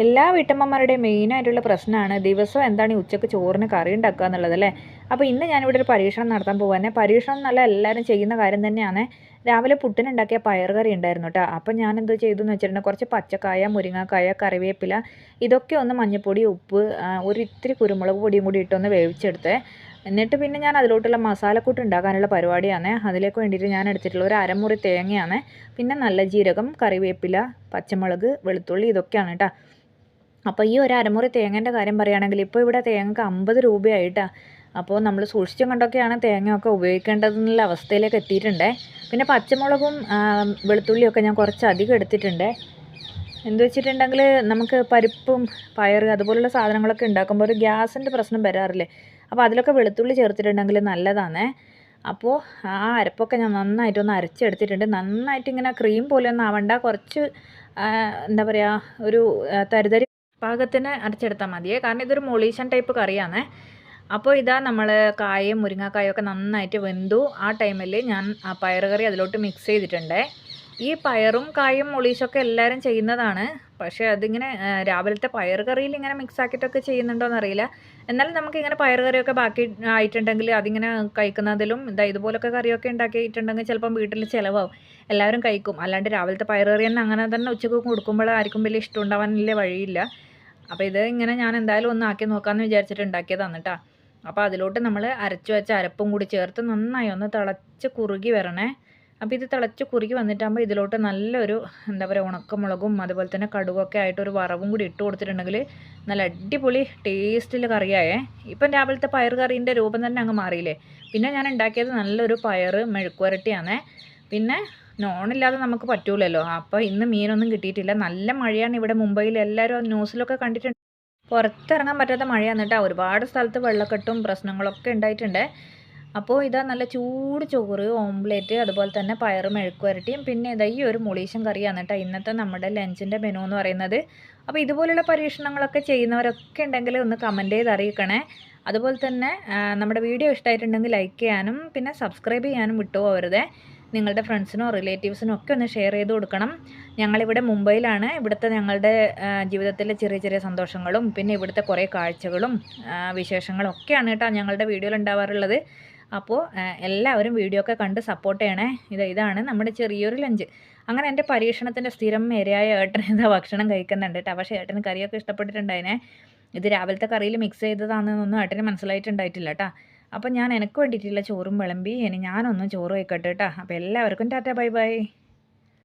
എല്ലാ വീട്ടമ്മമാരുടെയും മെയിനായിട്ടുള്ള പ്രശ്നമാണ് ദിവസം എന്താണ് ഈ ഉച്ചയ്ക്ക് ചോറിന് കറി ഉണ്ടാക്കുക എന്നുള്ളതല്ലേ. അപ്പോൾ ഇന്ന് ഞാനിവിടെ ഒരു പരീക്ഷണം നടത്താൻ പോവാന്നെ. പരീക്ഷണം എന്നല്ല, എല്ലാവരും ചെയ്യുന്ന കാര്യം തന്നെയാണ്. രാവിലെ പുട്ടിനുണ്ടാക്കിയ പയർ കറി ഉണ്ടായിരുന്നു കേട്ടോ. അപ്പോൾ ഞാൻ എന്തോ ചെയ്തു എന്ന് വെച്ചിട്ടുണ്ടെങ്കിൽ കുറച്ച് പച്ചക്കായ, മുരിങ്ങക്കായ, കറിവേപ്പില ഇതൊക്കെ ഒന്ന് മഞ്ഞൾപ്പൊടി, ഉപ്പ്, ഒരു ഇത്തിരി കുരുമുളക് പൊടിയും കൂടി ഇട്ടൊന്ന് വേവിച്ചെടുത്തേ. എന്നിട്ട് പിന്നെ ഞാൻ അതിലോട്ടുള്ള മസാലക്കൂട്ട് ഉണ്ടാക്കാനുള്ള പരിപാടിയാണ്. അതിലേക്ക് വേണ്ടിയിട്ട് ഞാൻ എടുത്തിട്ടുള്ള ഒരു അരമുറി തേങ്ങയാണ്, പിന്നെ നല്ല ജീരകം, കറിവേപ്പില, പച്ചമുളക്, വെളുത്തുള്ളി ഇതൊക്കെയാണ് കേട്ടോ. അപ്പോൾ ഈ ഒരു അരമുറി തേങ്ങേൻ്റെ കാര്യം പറയുകയാണെങ്കിൽ ഇപ്പോൾ ഇവിടെ തേങ്ങക്ക് 50 രൂപയായിട്ടാണ്. അപ്പോൾ നമ്മൾ സൂക്ഷിച്ചും കണ്ടൊക്കെയാണ് തേങ്ങയൊക്കെ ഉപയോഗിക്കേണ്ടതെന്നുള്ള അവസ്ഥയിലേക്ക് എത്തിയിട്ടുണ്ട്. പിന്നെ പച്ചമുളകും വെളുത്തുള്ളിയൊക്കെ ഞാൻ കുറച്ച് അധികം എടുത്തിട്ടുണ്ട്. എന്ത് വെച്ചിട്ടുണ്ടെങ്കിൽ നമുക്ക് പരിപ്പും പയർ അതുപോലുള്ള സാധനങ്ങളൊക്കെ ഉണ്ടാക്കുമ്പോൾ ഒരു ഗ്യാസിൻ്റെ പ്രശ്നം വരാറില്ലേ. അപ്പോൾ അതിലൊക്കെ വെളുത്തുള്ളി ചേർത്തിട്ടുണ്ടെങ്കിൽ നല്ലതാണ്. അപ്പോൾ ആ അരപ്പൊക്കെ ഞാൻ നന്നായിട്ടൊന്ന് അരച്ചെടുത്തിട്ടുണ്ട്. നന്നായിട്ട് ഇങ്ങനെ ക്രീം പോലെ ഒന്നും ആവണ്ട, കുറച്ച് എന്താ പറയുക, ഒരു തരിതരി പാകത്തിന് അരച്ചെടുത്താൽ മതിയേ. കാരണം ഇതൊരു മൊളീഷൻ ടൈപ്പ് കറിയാണ്. അപ്പോൾ ഇതാ നമ്മൾ കായയും മുരിങ്ങക്കായും ഒക്കെ നന്നായിട്ട് വെന്തു. ആ ടൈമിൽ ഞാൻ ആ പയർ കറി അതിലോട്ട് മിക്സ് ചെയ്തിട്ടുണ്ട്. ഈ പയറും കായും മൊളീഷൊക്കെ എല്ലാവരും ചെയ്യുന്നതാണ്. പക്ഷേ അതിങ്ങനെ രാവിലത്തെ പയർ കറിയിൽ ഇങ്ങനെ മിക്സ് ആക്കിയിട്ടൊക്കെ ചെയ്യുന്നുണ്ടോ എന്നറിയില്ല. എന്നാലും നമുക്കിങ്ങനെ പയർ കറിയൊക്കെ ബാക്കി ആയിട്ടുണ്ടെങ്കിൽ അതിങ്ങനെ കഴിക്കുന്നതിലും ഇതുപോലൊക്കെ കറിയൊക്കെ ഉണ്ടാക്കിയിട്ടുണ്ടെങ്കിൽ ചിലപ്പം വീട്ടിൽ ചിലവാകും, എല്ലാവരും കഴിക്കും. അല്ലാണ്ട് രാവിലത്തെ പയർ കറി തന്നെ അങ്ങനെ തന്നെ ഉച്ചക്ക് കൊടുക്കുമ്പോൾ ആർക്കും വലിയ ഇഷ്ടം ഉണ്ടാവാനില്ല വഴിയില്ല. അപ്പോൾ ഇത് ഇങ്ങനെ ഞാൻ എന്തായാലും ഒന്ന് ആക്കി നോക്കാമെന്ന് വിചാരിച്ചിട്ട് ഉണ്ടാക്കിയതാണ് കേട്ടോ. അപ്പോൾ അതിലോട്ട് നമ്മൾ അരച്ചു വെച്ച അരപ്പും കൂടി ചേർത്ത് നന്നായി ഒന്ന് തിളച്ച് കുറുകി വരണേ. അപ്പോൾ ഇത് തിളച്ച് കുറുകി വന്നിട്ടാകുമ്പോൾ ഇതിലോട്ട് നല്ലൊരു എന്താ പറയുക ഉണക്കമുളകും അതുപോലെ തന്നെ കടുകൊക്കെ ആയിട്ട് ഒരു വറവും കൂടി ഇട്ട് കൊടുത്തിട്ടുണ്ടെങ്കിൽ നല്ല അടിപൊളി ടേസ്റ്റിൽ കറിയായേ. ഇപ്പം രാവിലത്തെ പയർ കറീൻ്റെ രൂപം തന്നെ അങ്ങ് മാറിയില്ലേ. പിന്നെ ഞാൻ ഉണ്ടാക്കിയത് നല്ലൊരു പയർ മെഴുക്കുവരട്ടിയാണേ. പിന്നെ നോണില്ലാതെ നമുക്ക് പറ്റൂലല്ലോ. അപ്പോൾ ഇന്ന് മീനൊന്നും കിട്ടിയിട്ടില്ല. നല്ല മഴയാണ് ഇവിടെ മുംബൈയിൽ, എല്ലാവരും ന്യൂസിലൊക്കെ കണ്ടിട്ടുണ്ട്. പുറത്തിറങ്ങാൻ പറ്റാത്ത മഴയാണ് കേട്ടോ. ഒരുപാട് സ്ഥലത്ത് വെള്ളക്കെട്ടും പ്രശ്നങ്ങളൊക്കെ ഉണ്ടായിട്ടുണ്ട്. അപ്പോൾ ഇതാ നല്ല ചൂട് ചോറ്, ഓംപ്ലേറ്റ്, അതുപോലെ തന്നെ പയർ മെഴുക്കുവരട്ടിയും പിന്നെ ഇതാ ഈ ഒരു മുളീശൻ കറിയാണ് കേട്ടോ ഇന്നത്തെ നമ്മുടെ ലഞ്ചിൻ്റെ മെനു എന്ന് പറയുന്നത്. അപ്പോൾ ഇതുപോലുള്ള പരീക്ഷണങ്ങളൊക്കെ ചെയ്യുന്നവരൊക്കെ ഉണ്ടെങ്കിൽ ഒന്ന് കമൻറ്റ് ചെയ്ത് അറിയിക്കണേ. അതുപോലെ തന്നെ നമ്മുടെ വീഡിയോ ഇഷ്ടമായിട്ടുണ്ടെങ്കിൽ ലൈക്ക് ചെയ്യാനും പിന്നെ സബ്സ്ക്രൈബ് ചെയ്യാനും വിട്ടുപോകരുതേ. നിങ്ങളുടെ ഫ്രണ്ട്സിനോ റിലേറ്റീവ്സിനോ ഒക്കെ ഒന്ന് ഷെയർ ചെയ്ത് കൊടുക്കണം. ഞങ്ങളിവിടെ മുംബൈയിലാണ്. ഇവിടുത്തെ ഞങ്ങളുടെ ജീവിതത്തിലെ ചെറിയ ചെറിയ സന്തോഷങ്ങളും പിന്നെ ഇവിടുത്തെ കുറേ കാഴ്ചകളും വിശേഷങ്ങളും ഒക്കെയാണ് കേട്ടോ ഞങ്ങളുടെ വീഡിയോയിൽ ഉണ്ടാവാറുള്ളത്. അപ്പോൾ എല്ലാവരും വീഡിയോ ഒക്കെ കണ്ട് സപ്പോർട്ട് ചെയ്യണേ. ഇതാണ് നമ്മുടെ ചെറിയൊരു ലഞ്ച്. അങ്ങനെ എൻ്റെ പരീക്ഷണത്തിൻ്റെ സ്ഥിരം ഇരയായ ഏട്ടൻ ഇതാ ഭക്ഷണം കഴിക്കുന്നുണ്ട് കേട്ടോ. പക്ഷേ ഏട്ടന് കറിയൊക്കെ ഇഷ്ടപ്പെട്ടിട്ടുണ്ടായിനെ. ഇത് രാവിലത്തെ കറിയിൽ മിക്സ് ചെയ്തതാണെന്നൊന്നും ഏട്ടന് മനസ്സിലായിട്ടുണ്ടായിട്ടില്ല കേട്ടോ. അപ്പം ഞാൻ എനിക്ക് വേണ്ടിയിട്ടുള്ള ചോറും വിളമ്പി ഇനി ഞാനൊന്നും ചോറ് വയ്ക്കട്ടെ കേട്ടോ. അപ്പോൾ എല്ലാവർക്കും ടാറ്റ ബൈ ബൈ.